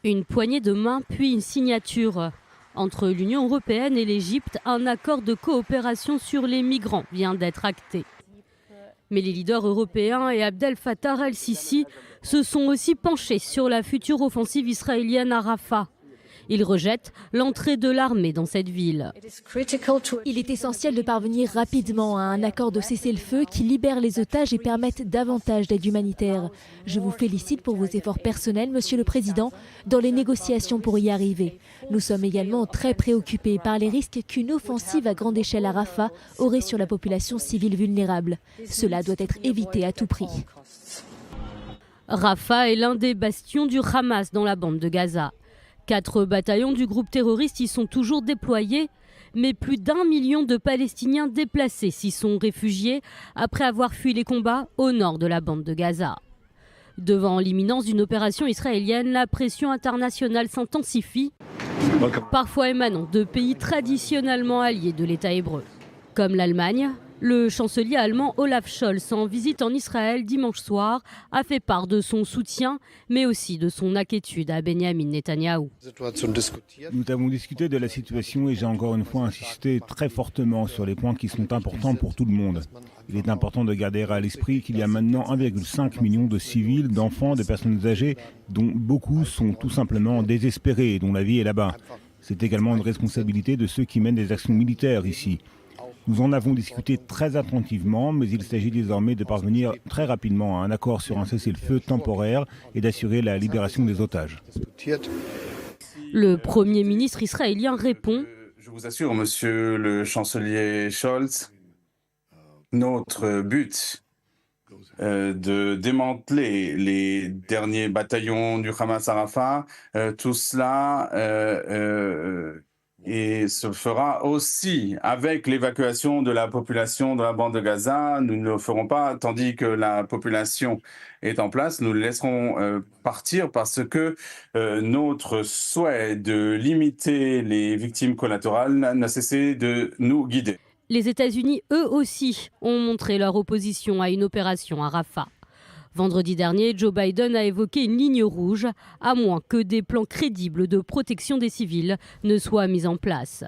Une poignée de main puis une signature. Entre l'Union européenne et l'Égypte, un accord de coopération sur les migrants vient d'être acté. Mais les leaders européens et Abdel Fattah el-Sisi se sont aussi penchés sur la future offensive israélienne à Rafah. Ils rejettent l'entrée de l'armée dans cette ville. Il est essentiel de parvenir rapidement à un accord de cessez-le-feu qui libère les otages et permette davantage d'aide humanitaire. Je vous félicite pour vos efforts personnels, Monsieur le Président, dans les négociations pour y arriver. Nous sommes également très préoccupés par les risques qu'une offensive à grande échelle à Rafah aurait sur la population civile vulnérable. Cela doit être évité à tout prix. Rafah est l'un des bastions du Hamas dans la bande de Gaza. 4 bataillons du groupe terroriste y sont toujours déployés, mais plus d'1 million de Palestiniens déplacés s'y sont réfugiés après avoir fui les combats au nord de la bande de Gaza. Devant l'imminence d'une opération israélienne, la pression internationale s'intensifie, parfois émanant de pays traditionnellement alliés de l'État hébreu, comme l'Allemagne. Le chancelier allemand Olaf Scholz, en visite en Israël dimanche soir, a fait part de son soutien, mais aussi de son inquiétude à Benjamin Netanyahou. Nous avons discuté de la situation et j'ai encore une fois insisté très fortement sur les points qui sont importants pour tout le monde. Il est important de garder à l'esprit qu'il y a maintenant 1,5 million de civils, d'enfants, de personnes âgées, dont beaucoup sont tout simplement désespérés et dont la vie est là-bas. C'est également une responsabilité de ceux qui mènent des actions militaires ici. Nous en avons discuté très attentivement, mais il s'agit désormais de parvenir très rapidement à un accord sur un cessez-le-feu temporaire et d'assurer la libération des otages. Le Premier ministre israélien répond. Je vous assure, monsieur le chancelier Scholz, notre but de démanteler les derniers bataillons du Hamas à Rafah, tout cela et se fera aussi avec l'évacuation de la population de la bande de Gaza. Nous ne le ferons pas tandis que la population est en place. Nous le laisserons partir parce que notre souhait de limiter les victimes collatérales n'a cessé de nous guider. Les États-Unis, eux aussi, ont montré leur opposition à une opération à Rafah. Vendredi dernier, Joe Biden a évoqué une ligne rouge, à moins que des plans crédibles de protection des civils ne soient mis en place.